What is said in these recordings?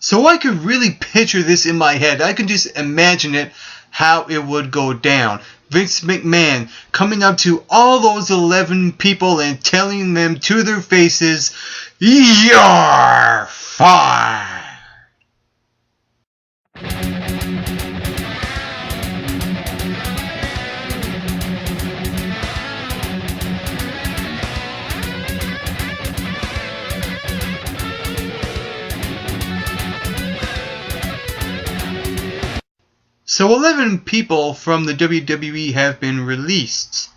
So I could really picture this in my head. I could just imagine it, how it would go down. Vince McMahon coming up to all those 11 people and telling them to their faces, "You're fired." So 11 people from the WWE have been released.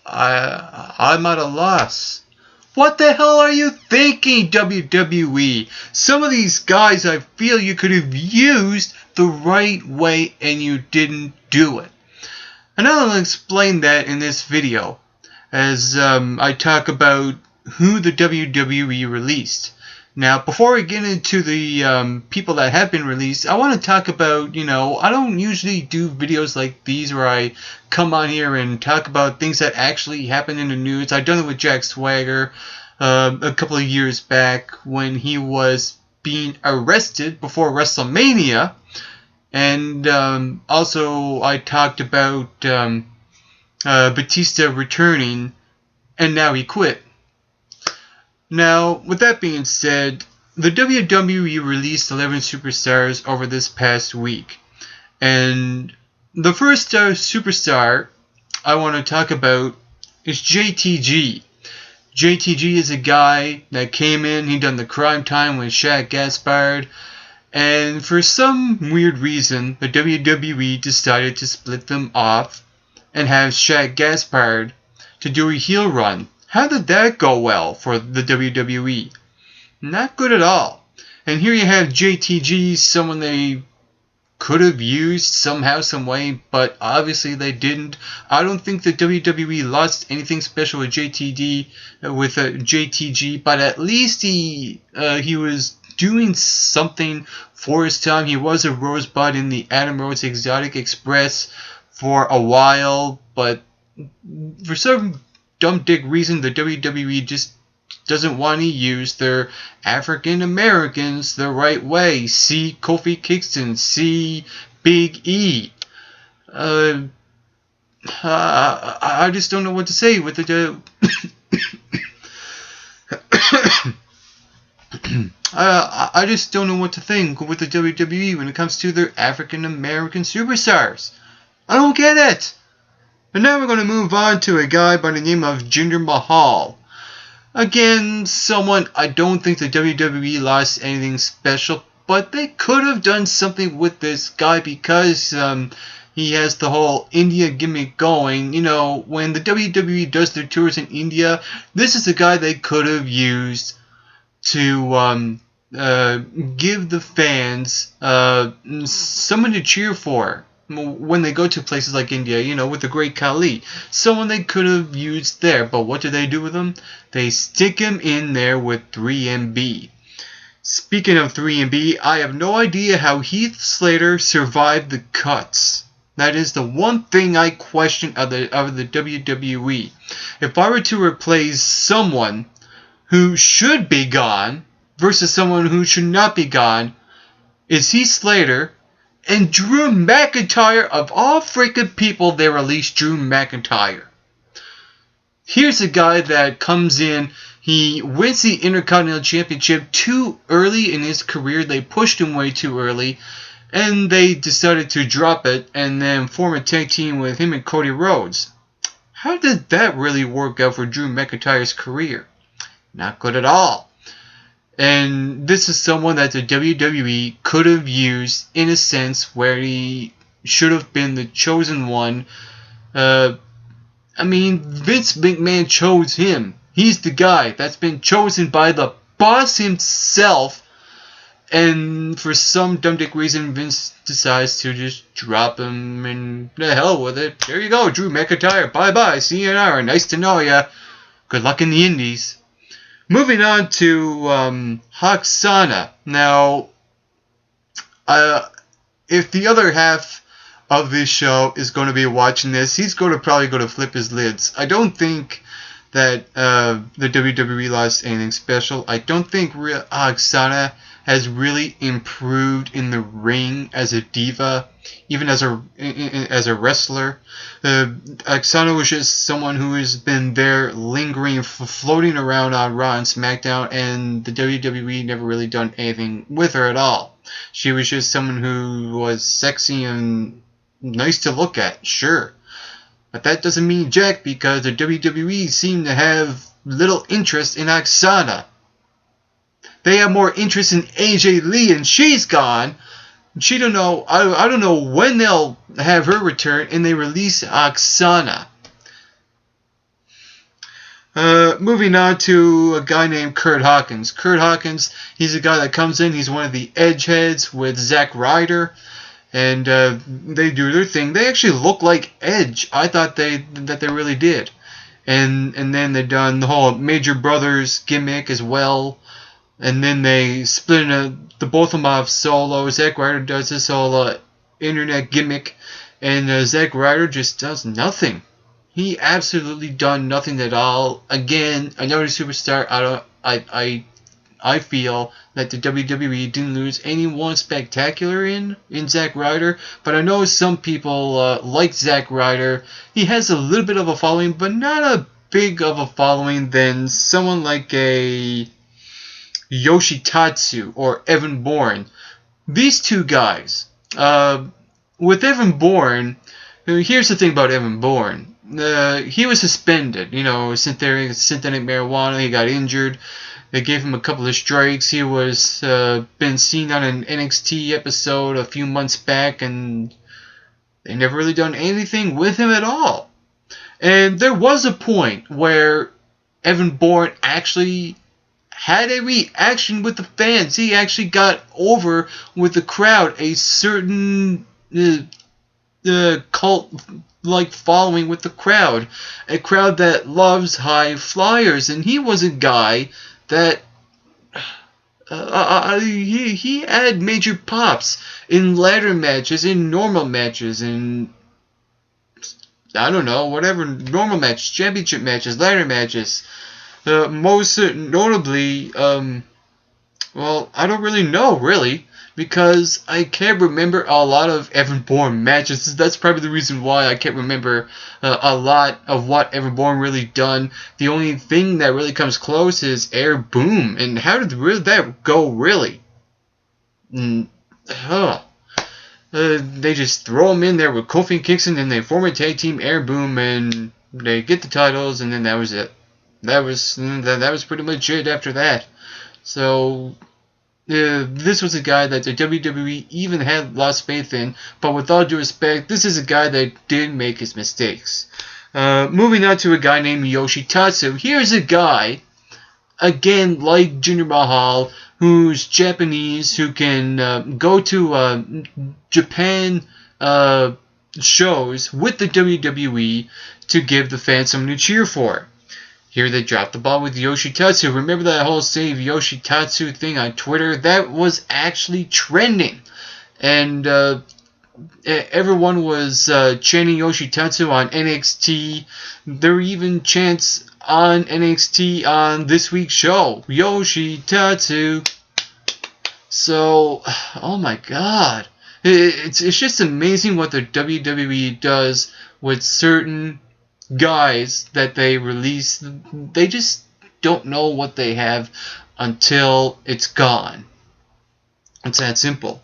I'm at a loss. What the hell are you thinking, WWE? Some of these guys I feel you could have used the right way and you didn't do it. And I'll explain that in this video as I talk about who the WWE released. Now, before I get into the people that have been released, I want to talk about, I don't usually do videos like these where I come on here and talk about things that actually happened in the news. I've done it with Jack Swagger a couple of years back when he was being arrested before WrestleMania. And also I talked about Batista returning, and now he quit. Now, with that being said, the WWE released 11 superstars over this past week. And the first superstar I want to talk about is JTG. JTG is a guy that came in, he done the crime time with Shaq Gaspard, and for some weird reason, the WWE decided to split them off and have Shaq Gaspard to do a heel run. How did that go well for the WWE? Not good at all. And here you have JTG, someone they could have used somehow, some way, but obviously they didn't. I don't think the WWE lost anything special with JTG, but at least he was doing something for his time. He was a rosebud in the Adam Rose Exotic Express for a while, but for some dumb dick reason, the WWE just doesn't want to use their African Americans the right way. See Kofi Kingston, see Big E. I just don't know what to say with the I just don't know what to think with the WWE when it comes to their African American superstars. I don't get it. And now we're going to move on to a guy by the name of Jinder Mahal. Again, someone I don't think the WWE lost anything special, but they could have done something with this guy because he has the whole India gimmick going. When the WWE does their tours in India, this is a guy they could have used to give the fans someone to cheer for when they go to places like India, with the great Khali. Someone they could have used there, but what do they do with him? They stick him in there with 3MB. Speaking of 3MB, I have no idea how Heath Slater survived the cuts. That is the one thing I question of the WWE. If I were to replace someone who should be gone versus someone who should not be gone, is Heath Slater. And Drew McIntyre, of all freaking people, they released Drew McIntyre. Here's a guy that comes in, he wins the Intercontinental Championship too early in his career. They pushed him way too early, and they decided to drop it and then form a tag team with him and Cody Rhodes. How did that really work out for Drew McIntyre's career? Not good at all. And this is someone that the WWE could have used in a sense where he should have been the chosen one. Vince McMahon chose him. He's the guy that's been chosen by the boss himself. And for some dumb dick reason, Vince decides to just drop him and the hell with it. There you go, Drew McIntyre. Bye-bye. See you tomorrow. Nice to know ya. Good luck in the indies. Moving on to Aksana. Now, if the other half of this show is going to be watching this. He's going to probably go to flip his lids. I don't think that the WWE lost anything special. I don't think Aksana has really improved in the ring as a diva, even as a wrestler. Aksana was just someone who has been there lingering, floating around on Raw and SmackDown, and the WWE never really done anything with her at all. She was just someone who was sexy and nice to look at, sure. But that doesn't mean jack, because the WWE seemed to have little interest in Aksana. They have more interest in AJ Lee, and she's gone. She don't know. I don't know when they'll have her return, and they release Aksana. Moving on to a guy named Curt Hawkins. Curt Hawkins, he's a guy that comes in. He's one of the edge heads with Zack Ryder, and they do their thing. They actually look like Edge. I thought they really did. And then they done the whole Major Brothers gimmick as well. And then they split the both of them off solo. Zack Ryder does this whole internet gimmick, and Zack Ryder just does nothing. He absolutely done nothing at all. Again, another superstar. I feel that the WWE didn't lose anyone spectacular in Zack Ryder, but I know some people like Zack Ryder. He has a little bit of a following, but not a big of a following than someone like a Yoshi Tatsu or Evan Bourne. These two guys. With Evan Bourne, here's the thing about Evan Bourne. He was suspended, synthetic marijuana. He got injured. They gave him a couple of strikes. He was been seen on an NXT episode a few months back, and they never really done anything with him at all. And there was a point where Evan Bourne actually had a reaction with the fans. He actually got over with the crowd, a certain cult-like following with the crowd, a crowd that loves high flyers, and he was a guy that he had major pops in ladder matches, in normal matches, in I don't know, whatever, normal matches, championship matches, ladder matches. Most notably, well, I don't really know, because I can't remember a lot of Evan Bourne matches. That's probably the reason why I can't remember a lot of what Evan Bourne really done. The only thing that really comes close is Air Boom, and how did that go, really? They just throw him in there with Kofi and Kingston, and they form a tag team, Air Boom, and they get the titles, and then that was it. That was pretty much it after that. So this was a guy that the WWE even had lost faith in, but with all due respect, this is a guy that did make his mistakes. Moving on to a guy named Yoshi Tatsu. Here's a guy, again, like Jinder Mahal, who's Japanese, who can go to Japan shows with the WWE to give the fans something to cheer for. Here they dropped the ball with Yoshi Tatsu. Remember that whole Save Yoshi Tatsu thing on Twitter? That was actually trending. And everyone was chanting Yoshi Tatsu on NXT. There were even chants on NXT on this week's show. Yoshi Tatsu. So, oh my god. It's just amazing what the WWE does with certain guys that they release. They just don't know what they have until it's gone. It's that simple.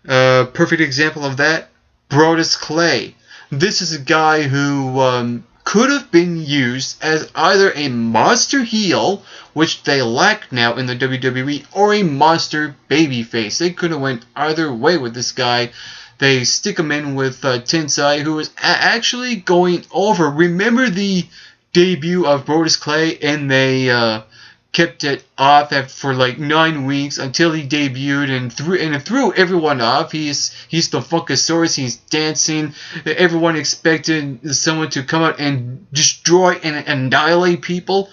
Perfect example of that, Brodus Clay. This is a guy who could have been used as either a monster heel, which they lack now in the WWE, or a monster babyface. They could have went either way with this guy. They stick him in with Tensai, who is actually going over. Remember the debut of Brodus Clay, and they kept it off for like 9 weeks until he debuted and threw everyone off. He's the Funkasaurus. He's dancing. Everyone expected someone to come out and destroy and annihilate people.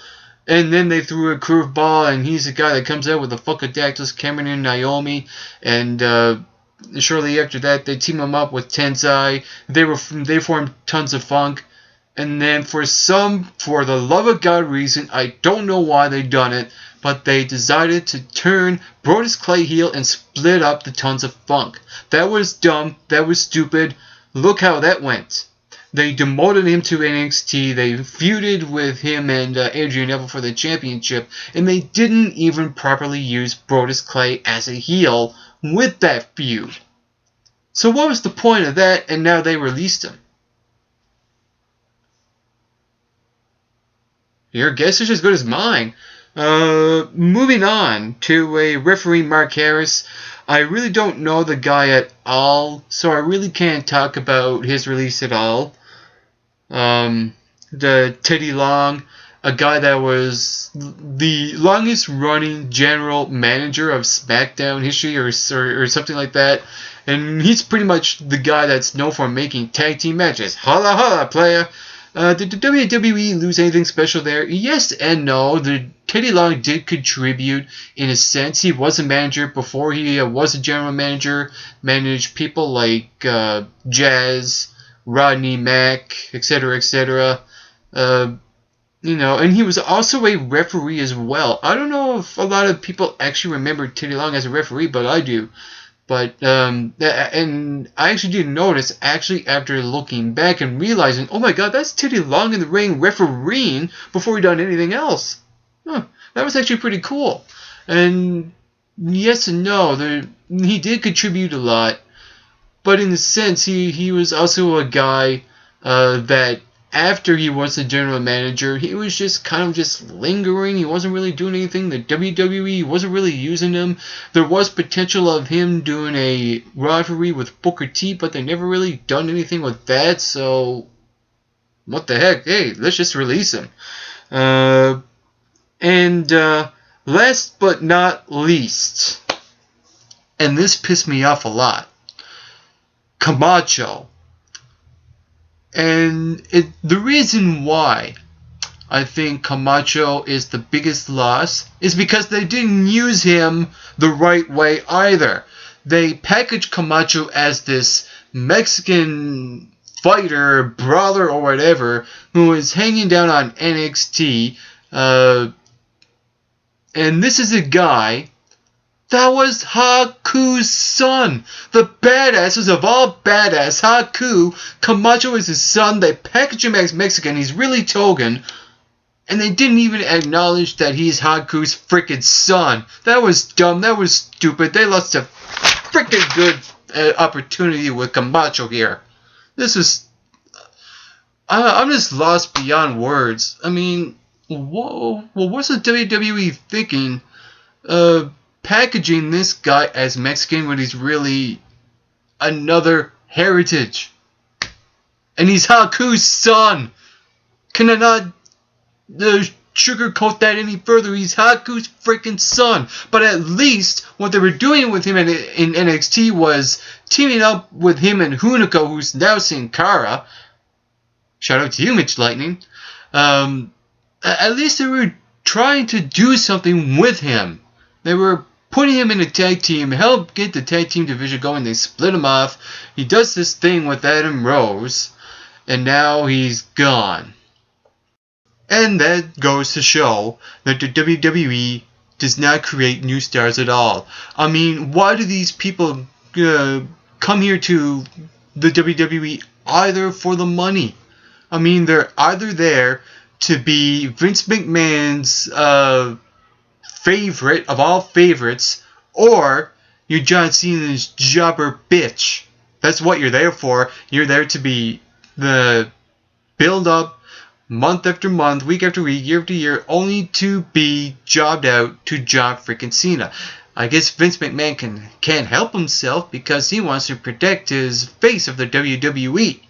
And then they threw a curveball, and he's the guy that comes out with the Funkadactyls, Cameron and Naomi, and shortly after that, they team him up with Tensai. They formed Tons of Funk. And then for the love of God reason, I don't know why they done it, but they decided to turn Brodus Clay heel and split up the Tons of Funk. That was dumb. That was stupid. Look how that went. They demoted him to NXT. They feuded with him and Adrian Neville for the championship. And they didn't even properly use Brodus Clay as a heel with that feud. So what was the point of that? And now they released him. Your guess is as good as mine. Moving on to a referee, Marc Harris. I really don't know the guy at all, so I really can't talk about his release at all. The Teddy Long, a guy that was the longest running general manager of SmackDown history or something like that. And he's pretty much the guy that's known for making tag team matches. Holla holla, player! Did the WWE lose anything special there? Yes and no. Teddy Long did contribute in a sense. He was a manager before he was a general manager. Managed people like Jazz, Rodney Mack, etc., etc. And he was also a referee as well. I don't know if a lot of people actually remember Teddy Long as a referee, but I do. But, and I actually did notice, after looking back and realizing, oh my god, that's Teddy Long in the ring refereeing before he done anything else. Huh, that was actually pretty cool. And yes and no, he did contribute a lot. But in a sense, he was also a guy that after he was the general manager, he was just kind of just lingering. He wasn't really doing anything. The WWE wasn't really using him. There was potential of him doing a rivalry with Booker T, but they never really done anything with that. So, what the heck? Hey, let's just release him. Last but not least, and this pissed me off a lot, Camacho. And the reason why I think Camacho is the biggest loss is because they didn't use him the right way either. They packaged Camacho as this Mexican fighter, brawler, or whatever, who is hanging down on NXT. And this is a guy that was Haku's son. The badasses of all badass. Haku. Camacho is his son. They package him as Mexican. He's really Togan. And they didn't even acknowledge that he's Haku's freaking son. That was dumb. That was stupid. They lost a freaking good opportunity with Camacho here. This is... I'm just lost beyond words. I mean, whoa. Well, what's the WWE thinking? Packaging this guy as Mexican when he's really another heritage. And he's Haku's son. Can I not sugarcoat that any further? He's Haku's freaking son. But at least what they were doing with him in NXT was teaming up with him and Hunico, who's now Sin Cara. Shout out to you, Mitch Lightning. At least they were trying to do something with him. They were putting him in a tag team, help get the tag team division going. They split him off. He does this thing with Adam Rose, and now he's gone. And that goes to show that the WWE does not create new stars at all. I mean, why do these people come here to the WWE either for the money? I mean, they're either there to be Vince McMahon's favorite of all favorites, or you're John Cena's jobber bitch. That's what you're there for. You're there to be the build up month after month, week after week, year after year, only to be jobbed out to John freaking Cena. I guess Vince McMahon can't help himself because he wants to protect his face of the WWE.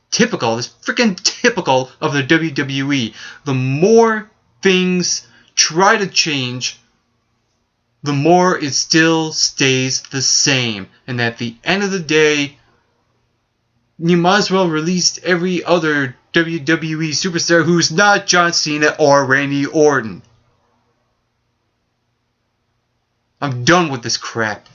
Typical, this freaking typical of the WWE. The more things try to change, the more it still stays the same. And at the end of the day, you might as well release every other WWE superstar who's not John Cena or Randy Orton. I'm done with this crap.